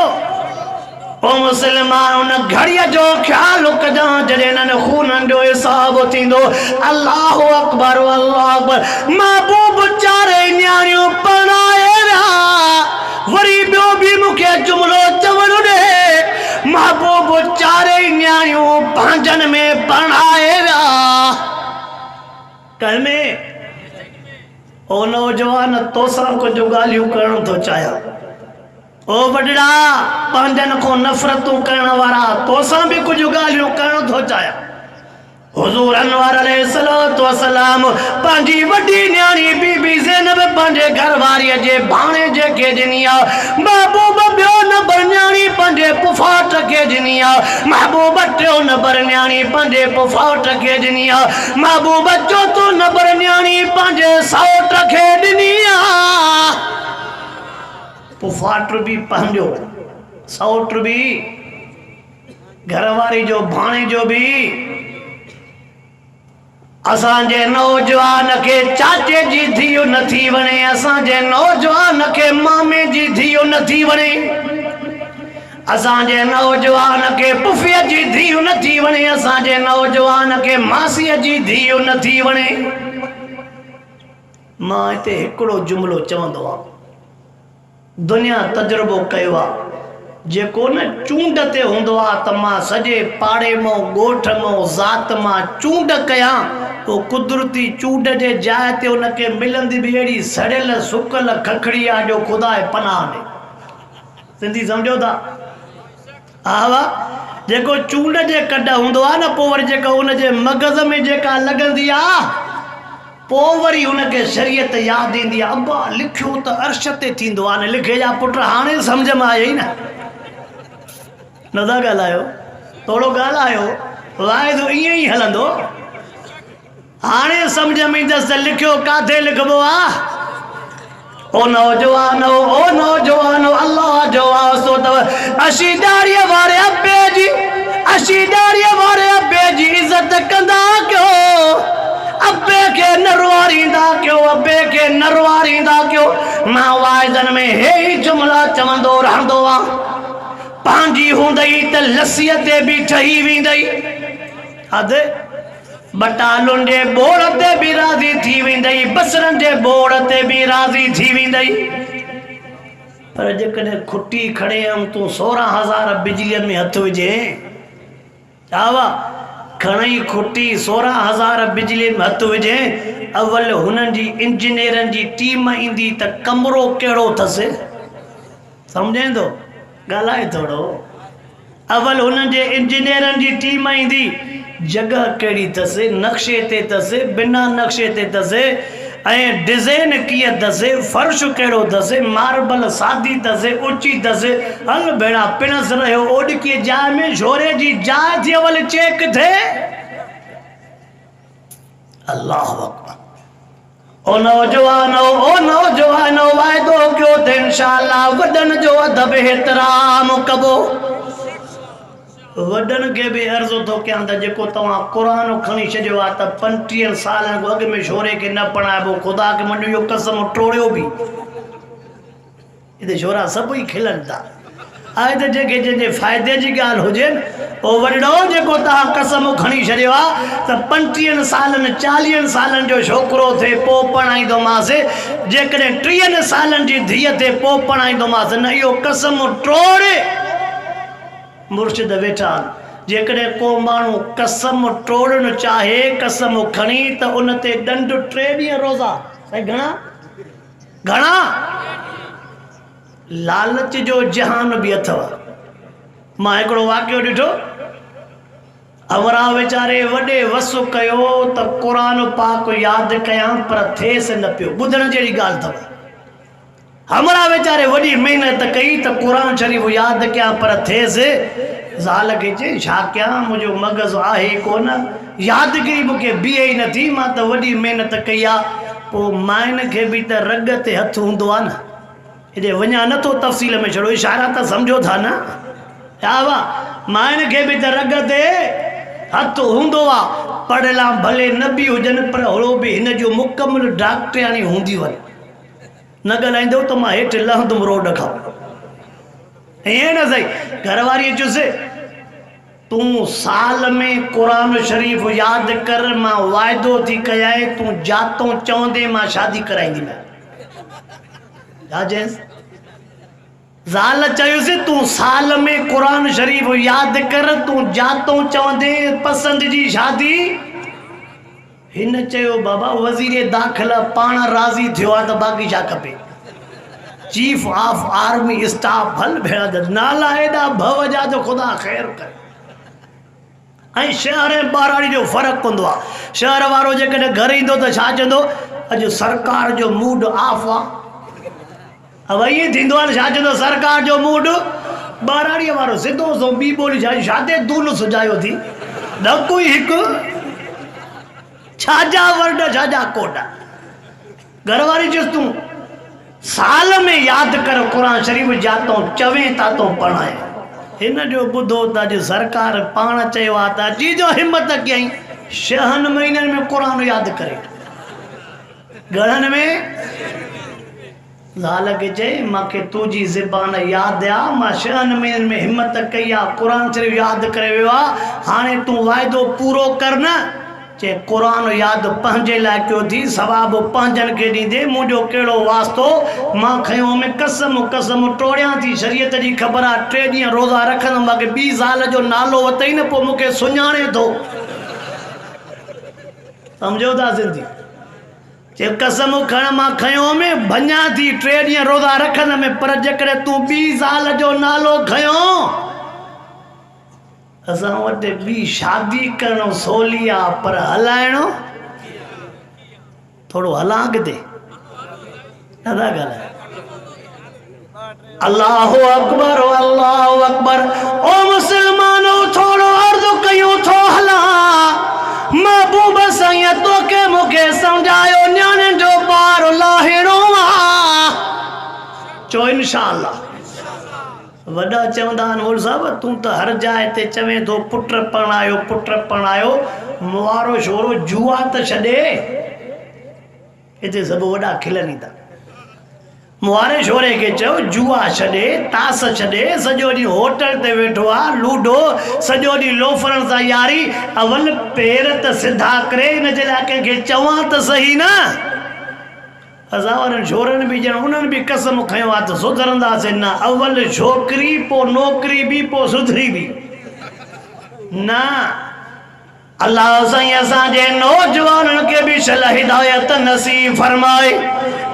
ओ मुसलमान, उन घड़ीअ जो ख्याल कजां जॾहिं इन्हनि खूननि जो हिसाब थींदो। अल्लाहु अकबर, अल्लाहु अकबर। महबूब चारे न्याणियूं पढ़ाए विया। वरी ॿियो बि मूंखे जुमिलो चवण ॾे, महबूब चारे न्याणियूं पंहिंजनि में पढ़ाए विया। ओ नौजवान तोसां कुछ ॻाल्हियूं करण थो चाहियां। ओ वॾड़ा पंहिंजनि खां नफ़रतूं करण वारा तोसां भी कुछ ॻाल्हियूं करण थो चाहियां। हुज़ूर अनवर अलैहिस्सलातु वस्सलाम पंहिंजी वॾी न्याणी बीबी ज़ैनब पंहिंजे घरवारीअ जे भाणे जेके ॾिनी आहे, महबूब ॿियो नंबर न्याणी पंहिंजे पुफाट खे ॾिनी आहे, महबूब टियों नंबर न्याणी पंहिंजे पुफाट खे ॾिनी आहे, महबूब चोथों नंबर न्याणी पंहिंजे सौट खे ॾिनी आहे। पुफाट भी पंहिंजो, सौट भी, घरवारी जो भाणे जो भी। असांजे नौजवान के चाचे जी धीउ नथी वणे, असांजे नौजवान के मामे जी धीउ नथी वणे, असांजे नौजवान के पुफीअ जी धीउ नथी वणे, असांजे नौजवान के मासीअ जी धीउ नथी वणे। मां हिते हिकिड़ो जुमिलो चवंदो आहियां, दुनिया तजुर्बो कयो आहे, जेको न चूंड ते हूंदो आहे त मां सॼे पाड़े मां ॻोठ मां ज़ात मां चूंड कयां, तो कुदरती चूंड जे जाइ ते उनखे मिलंदी भी अहिड़ी सड़ियल सुकल खखड़ी आहे जो ख़ुदा पनाह ॾे। सिंधी सम्झो था? हा वाह। जेको चूंड जे कॾ हूंदो आहे न, पोइ वरी जेका उनजे मग़ज़ में जेका लॻंदी आहे, पोइ वरी उनखे शरीयत यादि ईंदी आहे। अब्बा लिखियो त अर्श ते थींदो आहे, न लिखे जा पुट हाणे सम्झ में आयो ई न, न था ॻाल्हायो, थोरो ॻाल्हायो, वाइदो ईअं ई हलंदो। हाणे सम्झ में ईंदसि त लिखियो काथे लिखबो आहे। ओ नौजवानो, ओ नौजवानो, अल्लाह जो वास्तो अथव, असी दाड़ीअ वारे अब्बे जी, असी दाड़ीअ वारे अब्बे जी इज़त कंदा कयो, अब्बे के नरवारींदा कयो, अब्बे के नरवारींदा कयो। मां वाइदनि में हे ई जुमिला चवंदो रहंदो आहियां, पंहिंजी हूंदई त लस्सीअ ते भी ठही वेंदई, अधु बटालुनि जे बोड़ ते भी राज़ी थी वेंदई, बसरनि जे बोड़ ते भी राज़ी थी वेंदई। पर जेकॾहिं खुटी खणे तूं 16,000 बिजलीअ में हथ विझे, आवा खणई खुटी 16,000 बिजली में हथ विझे, अवल हुननि जी इंजीनियरनि जी टीम ईंदी त कमरो कहिड़ो अथसि, सम्झे थो? ॻाल्हाए थोरो। अवल हुननि जे इंजीनियरनि जी टीम ईंदी, जगह कहिड़ी अथसि, नक्शे ते अथसि, बिना नक्शे ते अथसि, ऐं डिज़ाइन कीअं अथसि, फर्श कहिड़ो अथसि, मार्बल सादी अथसि, ऊची अथसि। हल भेणा पिणस रहियो ओॾकी जाइ में, झोरे जी जाइ थी अवल चेक थिए। अल्लाह अकबर। ओ नौजवानो, ओ नौजवानो, वाइदो कयो त इंशाअल्लाह वॾनि जो अदब एहतराम कबो। वॾनि खे भी अर्ज़ु थो कयां त जेको तव्हां क़ुरान खणी छॾियो आहे त 35 सालनि खां अॻु में छोरे खे न पढ़ाइबो, ख़ुदा खे मञो इहो कसम टोड़ियो बि। हिते छोरा सभु ई खिलनि था। आहे त जेके जंहिंजे फ़ाइदे जी ॻाल्हि हुजे, पोइ वॾो जेको तव्हां कसम खणी छॾियो आहे त 35 सालनि 40 सालनि जो छोकिरो थिए पोइ पढ़ाईंदोमांसि, जेकॾहिं 30 सालनि जी धीअ थिए पोइ पढ़ाईंदोमांसि, न इहो कसम टोड़े। मुर्शिद वेठा, जेकॾहिं को माण्हू कसम टोड़णु चाहे, कसम खणी, त उन ते ॾंड 3 ॾींहं रोज़ा। साईं घणा घणा? लालच जो जहान भी अथव। मां हिकिड़ो वाक़ियो ॾिठो, अमरा वीचारे वॾे वसु कयो त क़ुरान पाक यादि कयां, पर थिएसि न पियो। ॿुधण जहिड़ी ॻाल्हि अथव। हमरा वीचारे वॾी महिनत कई त क़ुरान शरीफ़ यादि कयां, पर थिएसि। ज़ाल खे चई छा कयां, मुंहिंजो मग़ज़ु आहे कोन, यादगिरी मूंखे बीहे ई नथी, मां त वॾी महिनत कई आहे। पोइ माइनि खे बि त रग ते हथु हूंदो आहे न, हेॾे वञा नथो तफ़सील में, छड़ो इशारा त सम्झो था न। हा वाह। माइनि खे बि त रग ते हथु हूंदो आहे, पढ़ियला भले न बि हुजनि, पर ओड़ो बि हिन जो मुकमल डॉक्टराणी हूंदी वञे। न ॻाल्हाईंदो त मां हेठि लहंदुमि रोड खां। ईअं न सही। घरवारी चुसि तूं साल में क़ुरान शरीफ़ यादि कर, मां वाइदो थी कयां, तूं जातों चवंदे मां शादी कराईंदी। ज़ाल चयुसि तूं साल में क़ुरान शरीफ़ यादि कर, तूं जातों चवंदे पसंदि जी शादी। हिन चयो बाबा वज़ीर दाख़िला पाण राज़ी थियो आहे त बाक़ी छा खपे। चीफ ऑफ आर्मी स्टाफ हल भेड़ा नाला एॾा भव जा जो ख़ुदा ख़ैर करे। ऐं शहर ऐं ॿाराड़ी जो फ़र्क़ु हूंदो आहे। शहर वारो जेकॾहिं घर ईंदो त छा चवंदो, अॼु सरकार जो मूड ऑफ आहे। अब ईअं थींदो आहे छा चवंदो, सरकार जो मूड। ॿाराड़ीअ वारो सिधो सो ॿी ॿोली छा छाते दूल सुजायो थी ॾकु ई हिकु छाजा वर्ड छाजा कोटा। घरवारी चुस तूं साल में यादि कर क़ुरान शरीफ़ जातो चवें तातो पढ़ाए। हिन जो ॿुधो त अॼु सरकार पाण चयो आहे त अची जो हिमत कयईं 6 महीननि में क़ुरान यादि करे। घणनि में ज़ाल खे चई मूंखे तुंहिंजी ज़बान यादि आहे, मां 6 महीननि में हिमत कई आहे, क़ुरान शरीफ़ यादि करे वियो आहे। हाणे तूं वाइदो पूरो कर न। चे क़ुरान यादि पंहिंजे लाइ कयो थी, सवाबु पंहिंजनि खे ॾींदे, मुंहिंजो कहिड़ो वास्तो। मां खयो में कसम कसम टोड़ियां थी, शरीयत जी ख़बर आहे 3 ॾींहं रोज़ा रखंदुमि, मूंखे 2 साल जो नालो वतई न, पोइ मूंखे सुञाणे थो। सम्झो था सिंधी। चे कसम खण मां खयो में भञा थी 3 ॾींहं रोज़ा रखंदुमि, पर जेकॾहिं तूं 2 साल जो नालो खयो असां वटि ॿी शादी करणु सवली आहे, पर हलाइणो थोड़ो हलां अॻिते नथा ॻाल्हाए। अल्लाहु अकबर अल्लाहु अकबर। ओ मुसलमानो थोड़ो अर्ज़ु कयूं थो हला महबूब साईं तोखे मूंखे सम्झायो न्याणे जो ॿार लाहिणो आहे। चो इंशाअल्लाह। वॾा चवंदा आहिनि मोल साहब तूं त हर जाइ ते चवें थो पुट पढ़ायो पुट पढ़ायो, मुआरो छोरो जुआ त छॾे। हिते सभु वॾा खिलनि था। मुआरे छोरे खे चयो जुआ छॾे, तास छॾे, सॼो ॾींहुं होटल ते वेठो आहे, लूडो, सॼो ॾींहुं लोफरनि सां यारी। अवल पेर त सिधा करे, हिन जे लाइ कंहिंखे चवां त सही न। असां वारनि छोरनि बि ॼण उन्हनि बि कसम खयो आहे त सुधरंदासीं न। अवल छोकिरी पोइ नौकिरी बि पोइ सुधरी बि न। अल्लाह साईं असांजे नौजवाननि खे बि शल हिदायत नसीब फरमाए।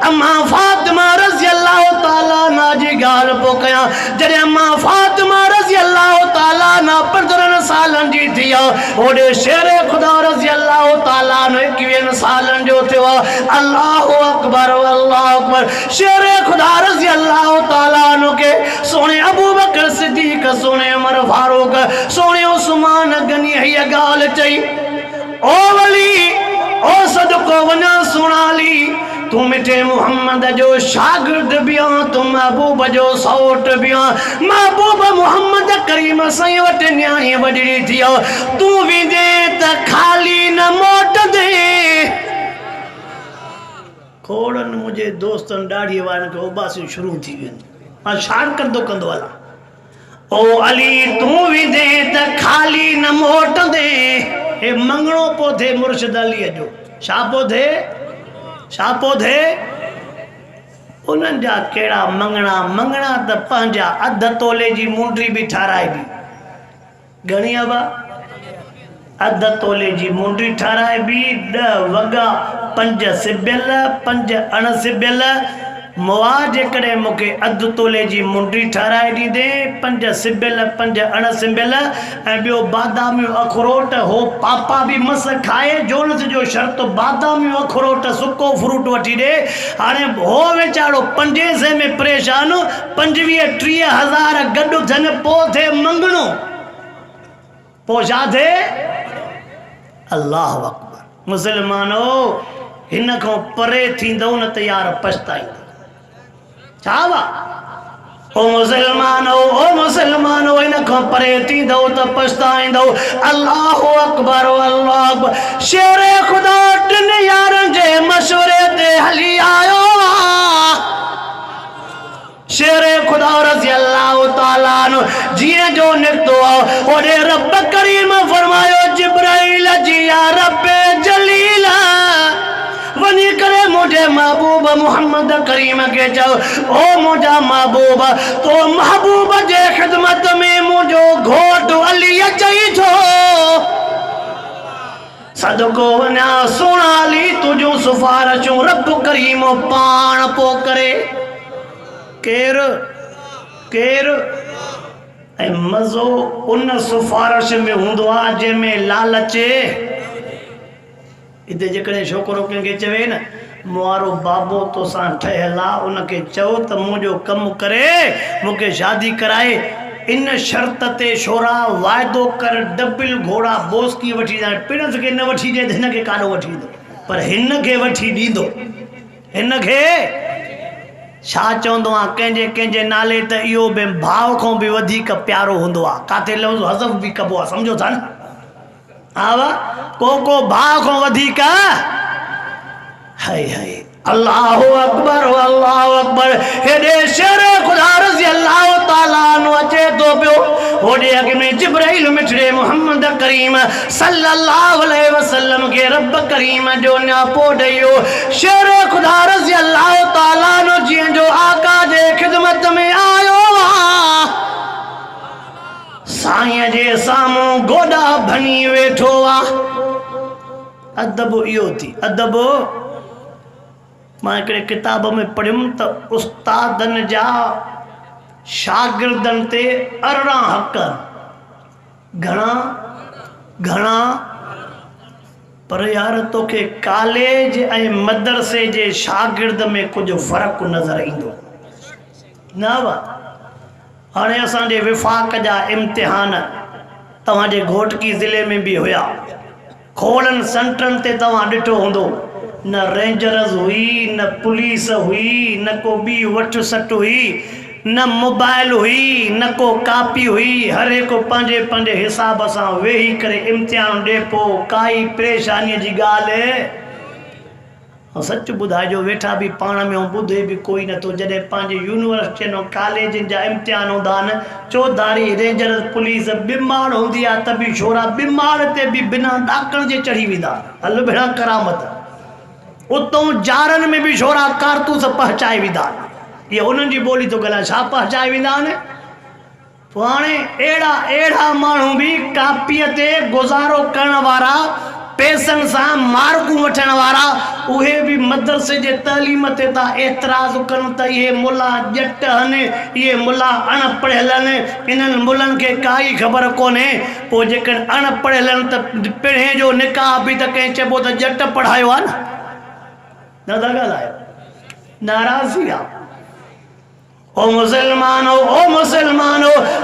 अम्मा फातिमा रज़ी अल्लाह ताला ना जी ॻाल्हि पोइ कयां। जॾहिं अम्मा फातिमा रज़ी अल्लाह ताला ना 15 सालनि जी थी आहे, होॾे शेर ख़ुदा रज़ी अल्लाह ताला 21 सालनि जो थियो आहे। अल्लाहु अकबर अल्लाहु अकबर। शेर ख़ुदा रज़ी अल्लाह ताला खे सोने अबू बकर सिद्दीक़, सोने उमर फारूक, सोने उस्मान गनी हीअ ॻाल्हि चई, ओ वली ओ सदको वञा सुणाली, तू मिठे मोहम्मद जो शागिर्द भी आ, तू महबूब जो सौट भी आ। महबूब मोहम्मद करीम साईं वटि न्याणी वॾड़ी थी आ, तू वेंदे त खाली न मोट दे। खोड़नि मुंहिंजे दोस्तनि ॾाढी वारनि खे उबासियूं शुरू थी वियूं। मां छा कंदो हला। ओ अली तू वेंदे त खाली न मोट दे। हे मंगणो पो थे मुर्शिद अलीअ जो। छा पो थे? छा पो थे? उन्हनि जा कहिड़ा मंगणा। मंगणा त पंहिंजा 1/2 तोले जी मुंडी बि ठाराइबी। घणी अबा? 1/2 तोले जी मुंडी ठाराइबी, 10 वॻा, 5 सिबियल, 5 अणसिबियल। मुआ जेकॾहिं मूंखे 1/2 तोले जी मुंडी ठाराए ॾींदे, 5 सिबियल, 5 अणसिबियल ऐं ॿियो बादामियूं अखरोट। हो पापा बि मस खाए, जोनस जो शर्त बादामियूं अखरोट सुको फ्रूट वठी ॾे। हाणे हो वीचारो 500 में परेशान, 25-30 हज़ार गॾु थियनि पोइ थिए मंगणो। पोइ छा थिए? अल्लाह अकबर। मुसलमानो हिन खां परे थींदो न त यार पछताईंदो। छा वा? ओ मुसलमानो इन खां परे थींदो त पछताईंदो। अल्लाहु अकबर अल्लाहु अकबर। शेर ख़ुदा 3 यारनि जे मशवरे ते हली आयो। शेर ख़ुदा रज़ी अल्लाह ताला जीअं जो निकितो होॾे रब करीम फरमायो जिब्राइल जी या रब जलील वनी करे मुझे महबूब मोहम्मद करीम के चओ, ओ मुझा महबूब तो महबूब जे खिदमत में मुझो घोट अली चई थो। सदको वञा सोनाली तुझूं सिफारिशूं रब करीम पाण पो करे। केर केर ऐं मज़ो उन सिफारिश में हूंदो आहे जंहिंमें लालच। हिते जेकॾहिं छोकिरो कंहिंखे चवे न मुआरो बाबो तोसां ठहियल आहे, उनखे चओ त मुंहिंजो कमु करे मूंखे शादी कराए, इन शर्त ते छोरा वाइदो कर डबिल घोड़ा बोस्की वठी ॾींदा। पिणस खे न वठी ॾिए त हिनखे काॾो वठी ॾींदो, पर हिन खे वठी ॾींदो। हिन खे छा चवंदो आहे कंहिंजे कंहिंजे नाले त इहो बि भाव खां बि वधीक प्यारो हूंदो आहे। काथे लफ़्ज़ हज़फ बि कबो आहे, सम्झो था न? हा वाह, को भाव खां वधीक। हाय हाय अल्लाहु अकबर अल्लाहु अकबर। हेॾे शेर ख़ुदा रज़ी अल्लाह ताला अन्हु अचे थो पियो, होॾे अॻ में जिब्राइल मिठड़े मोहम्मद करीम सल्लल्लाहु अलैहि वसल्लम खे रब करीम जो न्यापो ॾेयो। शेर ख़ुदा रज़ी अल्लाह ताला अन्हु जीअं जो आका जे ख़िदमत में आयो आहे, साईं जे साम्हूं गोॾा भनी वेठो आहे। अदब इहो थी, अदब। मां हिकिड़े किताब में पढ़ियुमि त उस्तादनि जा शागिर्दनि ते 18 हक़। घणा घणा? पर यार तोखे कॉलेज ऐं मदरसे जे शागिर्द में कुझु फ़र्क़ु नज़र ईंदो न वा? हाणे असांजे विफ़ाक़ जा इम्तिहान तव्हांजे घोटकी ज़िले में बि हुया। खोड़नि सेंटरनि ते तव्हां ॾिठो हूंदो, न रेंजर्स हुई, न पुलिस हुई, न को ॿी वठ सट हुई, न मोबाइल हुई, न को कापी हुई। हर हिकु पंहिंजे पंहिंजे हिसाब सां वेही करे इम्तिहान ॾे पोइ काई परेशानीअ जी ॻाल्हि। सच ॿुधाइजो, वेठा बि पाण में ॿुधे बि कोई नथो। जॾहिं पंहिंजे यूनिवर्सिटियुनि ऐं कॉलेजनि जा इम्तिहान हूंदा आहिनि, चौधारी रेंजर पुलिस बीमार हूंदी आहे त बि छोरा बीमार ते बि बिना ॾाकण जे चढ़ी वेंदा। हल भेणा करामत। उतों जारनि में बि छोरा कारतूस पहुचाए वेंदा। ये उन्हनि जी ॿोली थो ॻाल्हाए, छा पहुचाए वेंदा आहिनि? पोइ हाणे अहिड़ा माण्हू बि कापीअ ते गुज़ारो करण वारा, पैसनि सां मार्कूं वठण वारा, उहे बि मदरसे जे तइलीम ते था एतिराज़ कनि त इहे मुला ॼट आहिनि, इहे मुला अणपढ़ियल आहिनि, इन्हनि मुलनि खे काई ख़बर कोन्हे। पोइ जेकॾहिं अणपढ़ियल आहिनि त पिणे जो निकाह बि त कंहिं चइबो त ॼट पढ़ायो आहे न था ॻाल्हायो। नाराज़ी आहे। ओ मुसलमानो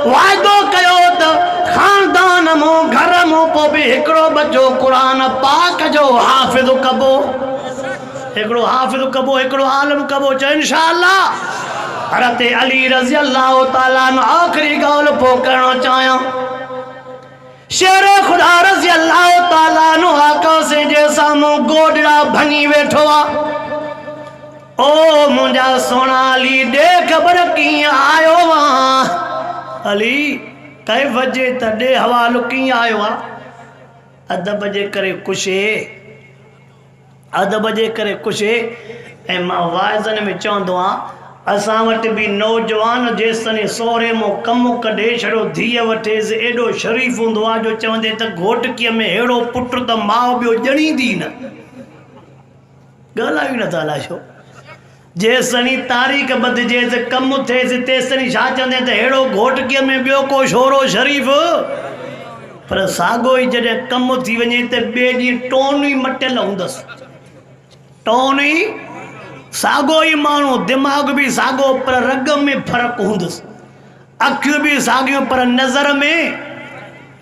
वाइदो कयो त खानदान मो घर मो पोइ बि हिकिड़ो बचो क़ुरान पाक जो हाफ़िज़ कबो, हिकिड़ो हाफ़िज़ कबो, हिकिड़ो आलिम कबो। चओ इंशाअल्लाह। हज़रत अली रज़ी अल्लाह ताला अन्हु आख़िरी ॻाल्हि पोइ करणु चाहियां। शेर ख़ुदा रज़ी अल्लाह ताला अन्हु आकाशे जे साम्हूं गोॾड़ा भञी वेठो आहे। ओ मुंहिंजा सोना अली, ॾे ख़बर कीअं आयो आहे? अली कैफ़ जे त ॾे हवालो कीअं आयो आहे? अदब जे करे कुशे, अदब जे करे कुशे। ऐं मां वाइज़नि में चवंदो आहियां, असां वटि बि नौजवान जेसिताईं सोहरे मां कमु कढे छॾो धीअ वठेसि, एॾो शरीफ़ हूंदो आहे जो चवंदे त घोटकीअ में अहिड़ो पुटु त माउ ॿियो ॼणींदी न। ॻाल्हायूं नथा अलाए छो। जेसिताईं तारीख़ बदिजेसि, कमु थिएसि, तेसिताईं छा चवंदे त अहिड़ो घोटकीअ में ॿियो को छोरो शरीफ़। पर साॻियो ई जॾहिं कमु थी वञे त ॿिए ॾींहुं टोन ई मटियल हूंदसि, टोन ई साॻियो ई माण्हू, दिमाग़ बि साॻियो पर रग में फ़र्क़ु हूंदसि, अखियूं बि साॻियूं पर नज़र में,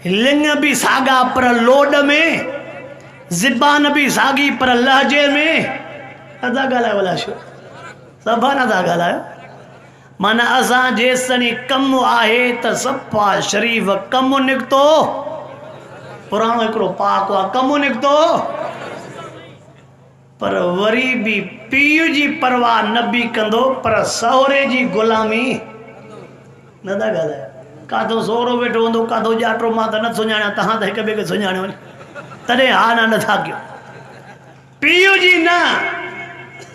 लिंग बि साॻा पर लोड में, ज़बान बि साॻी पर लहजे में। नथा ॻाल्हायो अलाए छो, सभा नथा ॻाल्हायो। माना असां जेसिताईं कमु आहे त सफ़ा शरीफ़ कमु निकितो, पुराणो हिकिड़ो पाक आहे, कमु निकितो, पर वरी बि पीउ जी परवाह न बि कंदो पर सहुरे जी ग़ुलामी नथा ॻाल्हायो। काथो सहुरो वेठो हूंदो, काथो ॼाटो, मां त न सुञाणा, तव्हां त हिक ॿिए खे सुञाणियो वञे, तॾहिं हा न नथा कयो। पीउ जी न,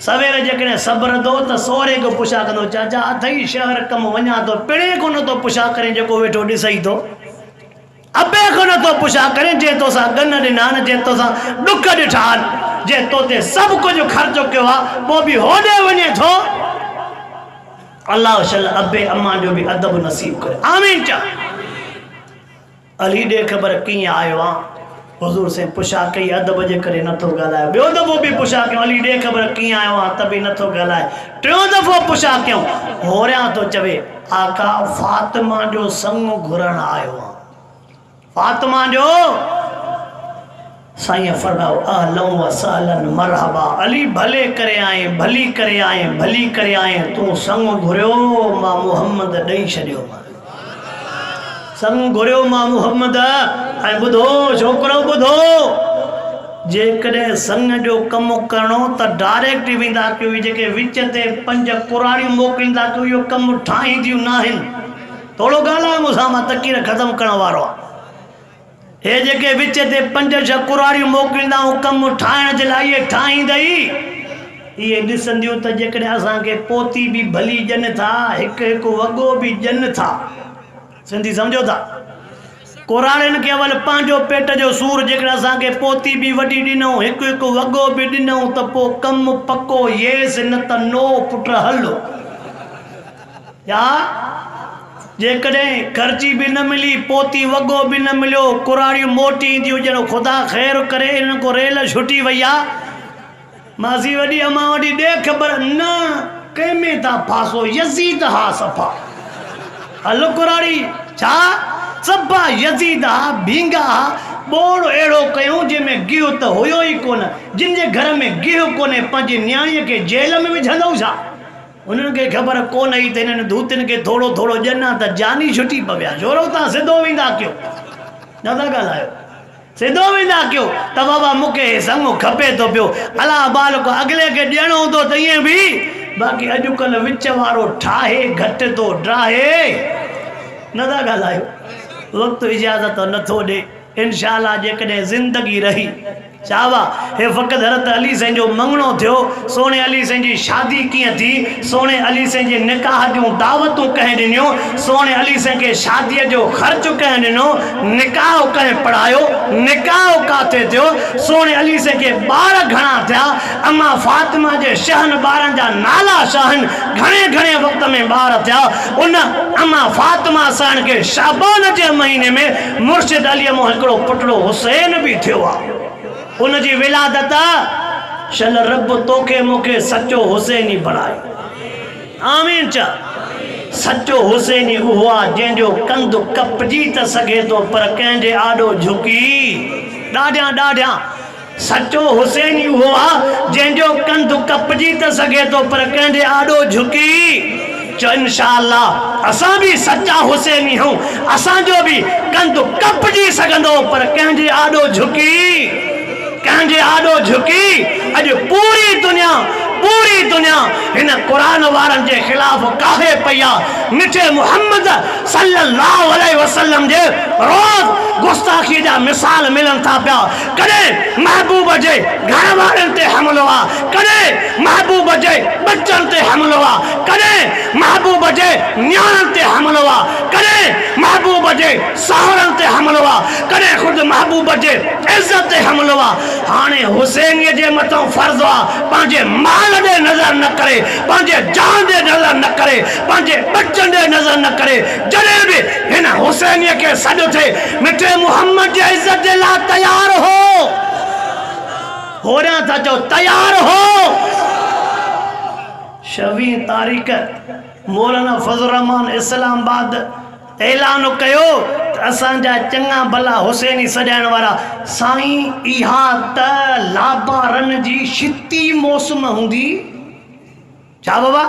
सवेर जेकॾहिं सब्र थो त सहुरे खे पुछा कंदो, चाचा अथई शहर कमु वञा थो, पिणे कोन थो पुछा करे जेको वेठो ॾिसई थो। अबे को न तो पुछा करें जे तो सा गन ॾिना न जे तो सा ॾुख ॾिठा जे तो ते सब कुछ खर्चो कयो आहे पोइ बि होॾे वञे थो। अल्लाह शल अबे अम्मा जो भी अदब नसीब करे। आमीन चा। अली ॾे ख़बर कीअं आयो आहे हुजूर से पुछा कई अदब जे करे नथो ॻाल्हाए। ॿियो दफ़ो बि पुछा कयूं अली ॾे ख़बर कीअं आयो आहे त बि नथो ॻाल्हाए। टियों दफ़ो पुछा कयूं होरियां तो चवे आका फातिमा जो संग घुरण आयो आहे। फातिमा जो साईं फरमाओ अहलन व सहलन मरहबा। अली भले करे आए भली करे आए भली करे आए तू संग घुरियो मां मुहम्मद ॾेई छॾियो संग घुरियो मां मुहम्मद। ऐं ॿुधो छोकिरो ॿुधो जेकॾहिं संग जो कमु करणो त डायरेक्ट वेंदा कयो। जेके विच ते 5 कुराड़ियूं मोकिलींदा कयो इहो कमु ठाहींदियूं न आहिनि। थोरो ॻाल्हाए मूंसां मां तकीर ख़तमु करण वारो आहे। हे जेके विच ते 5-6 कुराड़ियूं मोकिलींदा कमु ठाहिण जे लाइ इहे ठाहींदई इहे ॾिसंदियूं त जेकॾहिं असांखे पोती बि भली ॾियनि था हिकु हिकु वॻो बि ॾियनि था। सिंधी सम्झो था कुराड़ियुनि केवल पंहिंजो पेट जो सूर जेकॾहिं असांखे पोती बि वॾी ॾिनऊं हिकु हिकु वॻो बि ॾिनऊं त पोइ कमु पको येस न त नो पुट हलो या जेकॾहिं ख़र्ची बि न मिली पोती वॻो बि न मिलियो कुराड़ियूं मोटी ईंदियूं ॼणो ख़ुदा ख़ैर करे इन्हनि को रेल छुटी वई आहे। मासी वॾी अम्मा वॾी ॾे ख़बर न कंहिंमें था फासो यज़ीद हा सफ़ा हलो कुराड़ी छा सफ़ा यज़ीद हा भींगा हा बोड़ अहिड़ो कयूं जंहिंमें गिहु त हुयो ई कोन। जिन जे घर में गिहु कोन्हे पंहिंजी न्याणीअ खे जेल में विझंदव छा? उन्हनि खे ख़बर कोन आई त हिननि धूतियुनि खे थोरो थोरो ॼना त जानी छुटी पविया। जोरो तव्हां सिधो वेंदा कयो न था ॻाल्हायो सिधो वेंदा कयो त बाबा मूंखे संग खपे थो पियो अलाह बाल को अॻिले खे ॾियणो हूंदो त ईअं बि। बाक़ी अॼुकल्ह विच वारो ठाहे घटि थो ड्राहे न था ॻाल्हायो। वक़्तु इजाज़त नथो ॾे इंशाअल्लाह जेकॾहिं ज़िंदगी रही चावा हे फ़क़त हज़रत अली साईं जो मंगणो थियो। सोने अली साईं जी शादी कीअं थी सोने अली साईं जे निकाह जूं दावतूं कंहिं ॾिनियूं सोने अली साईं खे शादीअ जो ख़र्च कंहिं ॾिनो निकाह कंहिं पढ़ायो निकाह काथे थियो सोने अली साईं खे ॿार घणा थिया अम्मा फातिमा जे शहन ॿारनि जा नाला छा आहिनि घणे घणे वक़्त में ॿार थिया। उन अम्मा फातिमा साईं खे शाबान जे महीने में मुर्शिद अलीअ मां हिकिड़ो पुटड़ो हुसैन बि थियो आहे। उनजी विलादत शल रब तोखे मूंखे सचो हुसैनी बणाए। आमीन चा। सचो हुसैनी उहो आहे जंहिंजो कंधु कपजी त सघे थो पर कंहिंजे आॾो झुकी ॾाढियां ॾाढियां। सचो हुसैनी उहो आहे जंहिंजो कंधु कपजी त सघे थो पर कंहिंजे आॾो झुकी। चो इंशाअल्लाह असां भी सच्चा हुसैनी हूं असांजो भी कंधु कपजी सघंदो पर कंहिंजे आॾो झुकी कंहिंजे आॾो झुकी। अॼु पूरी दुनिया हिन क़ुरान वारनि जे ख़िलाफ़ काहे पई आहे। मिठे मुहम्मद सल्लल्लाहु अलैहि वसल्लम जे रोज़ गुस्ताखी जा मिसाल मिलनि था पिया। कॾहिं महबूब जे घर वारनि ते हमिलो आहे कॾहिं महबूब जे बच्चनि ते हमिलो आहे कॾहिं महबूब जे न्याणनि ते हमिलो आहे कॾहिं महबूब जे सावरनि ते हमिलो आहे कॾहिं ख़ुदि महबूब जे इज़त ते हमिलो आहे। हाणे हुसैनीअ जे मथां फर्ज़ आहे पंहिंजे माल ॾे नज़र न करे पंहिंजे जान ॾे नज़र न करे पंहिंजे बच्चनि ॾे नज़र न करे। जॾहिं बि हिन हुसैनीअ खे सॾु थिए मिठे मुहम्मद जे इज़त जे लाइ तयार हो होरियां था चओ तयार हो। 26 तारीख़ मौलाना फज़ल रहमान इस्लामाबाद ऐलान कयो त असांजा चङा भला हुसैनी सॼाइण वारा साईं इहा त लाबारनि जी शिती मौसम हूंदी। छा बाबा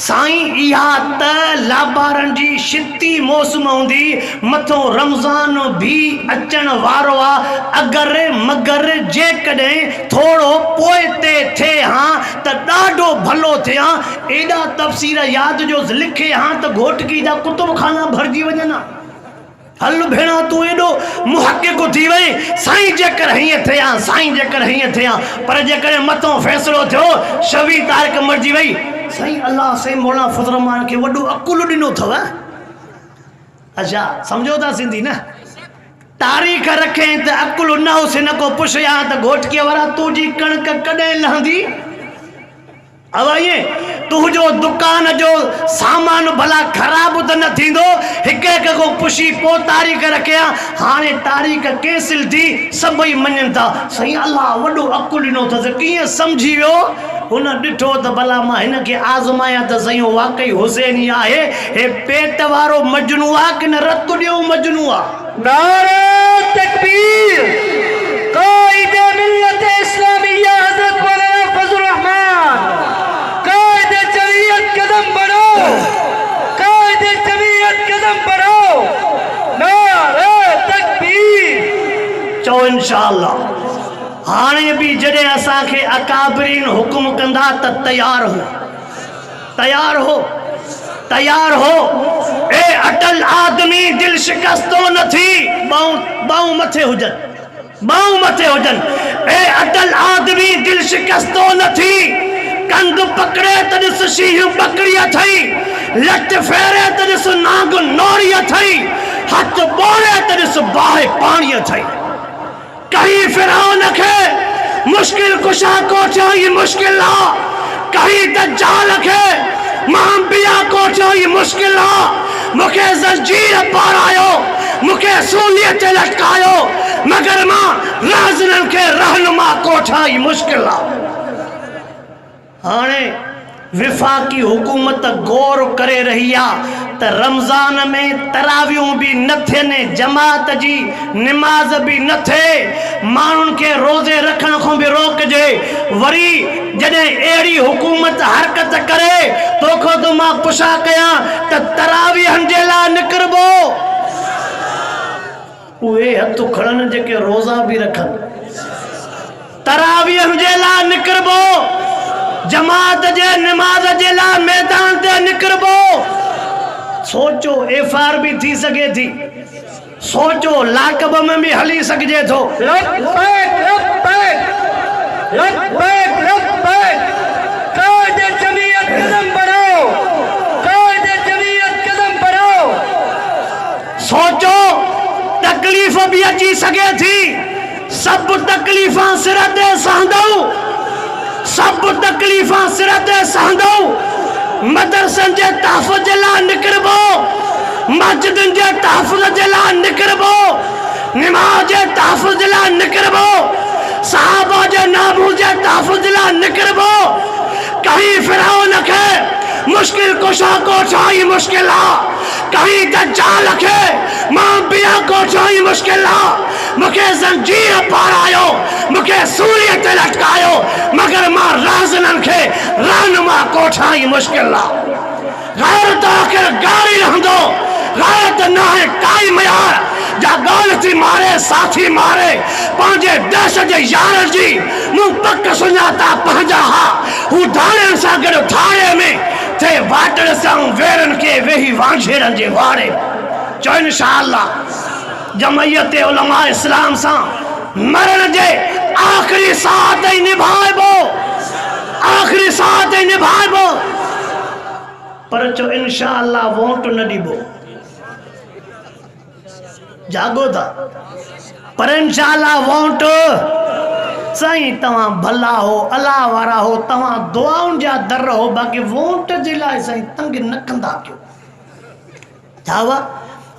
साईं इहा त लाबारनि जी शिती मौसम हूंदी मथो रमज़ान भी अचण वारो आहे अगरि मगर जेकॾहिं थोरो पोइ ते थिए हा त ॾाढो भलो थिए हा। एॾा तफ़सीर यादि जो लिखे हा त घोटकी जा कुतुब खाना भरिजी वञनि। हल भेणा तूं एॾो मुहक़िक़ थी वई साईं जेकर हीअं थिया साईं जेकर हीअं थिया पर जेकॾहिं मथों फ़ैसिलो थियो 26 तारीख़ मरिजी वई साईं अल्लाह साईं मौलाना फज़ल रहमान खे वॾो अकुल ॾिनो अथव। अच्छा सम्झो था सिंधी न तारीख़ रखें त अकुल न हुसे न को पुछया त घोटकीअ वारा तुंहिंजी कणक कॾहिं लहंदी। अवाइए तुझो दुकान जो सामान भला खराब तो न थींदो, हिक हिक को पुछी पो तारीख़ रखिया। हाणे तारीख़ कैंसिल थी, सभई मञनि था सही अल्लाह वॾो अकुल ॾिनो अथसि। कीअं सम्झी वियो? हुन ॾिठो त भला मां हिन खे आज़माया त सही वाकई हुसैन ई आहे। हे पेट वारो मजनू आहे कि न रत ॾियो मजनू आहे?
नारे तकबीर। क़ाइद मिल्लत इस्लामिया हज़रत मौलाना फजल रहमान, क़ाइद जमीयत कदम बढ़ाओ, क़ाइद जमीयत कदम बढ़ाओ। नारे तकबीर।
चओ इंशाअल्लाह। हाणे भी जॾहिं असांखे अकाबरीन हुकुम कंदा त तैयार हो, तैयार हो, तैयार हो। ए अटल आदमी दिल शिकस्तो न थी, बाऊं मथे हुजन, बाऊं मथे हुजन। ए अटल आदमी दिल शिकस्तो न थी, कंध पकड़े त ॾिस शींहं बकरी अथई, लट फेरे त ॾिस नाग नोरी अथई, हथ ॿोड़े त ॾिस बाहि पाणी अथई। कहीं फिरौन खे मुश्किल कुशा को चाहिए मुश्किल आ, कहीं दज्जाल खे महांबिया को चाहिए मुश्किल आ। मुखे जंजीर पारायो, मुखे सूलीअ ते लटकायो, मगर मां राज़नन के रहनुमा को चाहिए मुश्किल आ। हाणे विफाकी हुकूमत गौर करे रही आ त रमज़ान में तरावियूं भी न थियनि, जमात जी निमाज़ भी न थे, माण्हुनि के रोज़े रखण खां भी रोकजे। वरी जॾहिं अहिड़ी हुकूमत हरकत करे तोखो तो मां पुछा कयां त तरावीहनि जे लाइ निकिरबो? उहे हथ खणनि जेके रोज़ा भी रखनि। तरावीहनि जे लाइ निकिरबो, जमात जे निमाज़ जे लाइ मैदान ते निकिरबो। सोचो एफआर भी थी सके थी, सोचो लाकब में भी हली सके थो। सोचो तकलीफ भी अची सके थी, सब तकलीफा सिर ते सहंदऊ, सब तकलीफा सिर ते सहंदऊ। मदरसन जे तहफ़ुज़ जे लाइ निकिरबो, मस्जिदनि जे तहफ़ुज़ जे लाइ निकिरबो, निमाज़ जे तहफ़ुज़ जे लाइ निकिरबो, सहाबा जे नामूज़ जे तहफ़ुज़ जे लाइ निकिरबो। कहीं फिरौन खे मुश्किल कुशा को चाहिए मुश्किल आ, कहीं दज्जाल खे महांबिया को चाहिए मुश्किल आ। मुखे जंजीर पारायो, मुखे सूलीअ ते लटकायो, मगर मां राज़नन खे रहनुमा को चाहिए मुश्किल आ। गैरत आखिर गारी रहंदो, गैरत न है काई मयार जा गाल थी मारे साथी मारे पंहिंजे देश जे यार जी। मूं पक सुञाता पंहिंजा हा, हू धाणनि सां गॾु थारे में थे वाटड़ सां वेरनि के वेही वांझेरनि जे वारे। चओ इंशाअल्लाह जमयत उलमा इस्लाम सां मरण जे आखिरी साह ताईं निभाइबो, आखिरी साह ताईं निभाइबो। पर चो इंशाअल्लाह वोट न ॾिबो, जागो था। पर इंशाअल्लाह वोट साईं तव्हां भला हो, अल्लाह वारा हो, तव्हां दुआउनि जा दर हो, बाक़ी वोट जे लाइ साईं तंग न कंदा कयो। छावा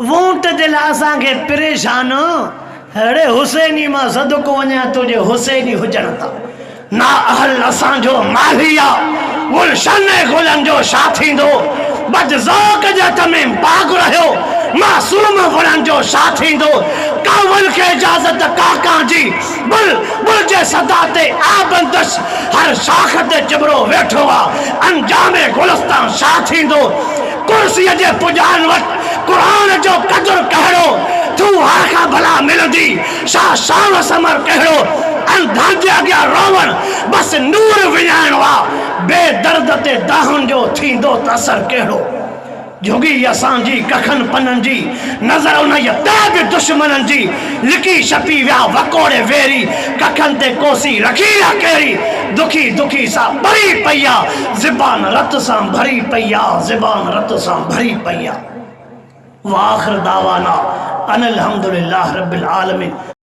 वोट जे लाइ असांखे परेशान अड़े हुसैनी मां सदको वञा तुंहिंजे हुसैनी हुजण था ना अहल असांजो मालिया गुलशन गुलनि जो छा थींदो। बदज़ौक़ जे तमें बाग़ रहियो मासूम वणनि जो छा थींदो। कावल खे इजाज़त काका जी बुल बुल जे सदा ते आबंदश हर शाख ते चिबरो वेठो आहे। अंजामे गुलस्तान छा थींदो। कुर्सीअ जे पुॼाइण वटि क़ुरान जो क़दुरु कहिड़ो, तूं हर खां भला मिलंदी छा शान समर कहिड़ो। अंधनि जे अॻियां रोवण बसि नूर विञाइणो आहे, बेदर्द ते दाहनि जो थींदो त असर कहिड़ो। झुगी असांजी कखन पननि जी नज़र उन बि दुश्मननि जी लिकी छपी विया वकोड़े वेरी कखन ते कोसी रखीला कहिड़ी दुखी दुखी सां भरी पई आहे ज़बान रत सां भरी पई आहे ज़बान रत सां भरी पई आहे। वाखिर दावाना अनिल हम्दुलिल्लाह रब्बिल आलमीन।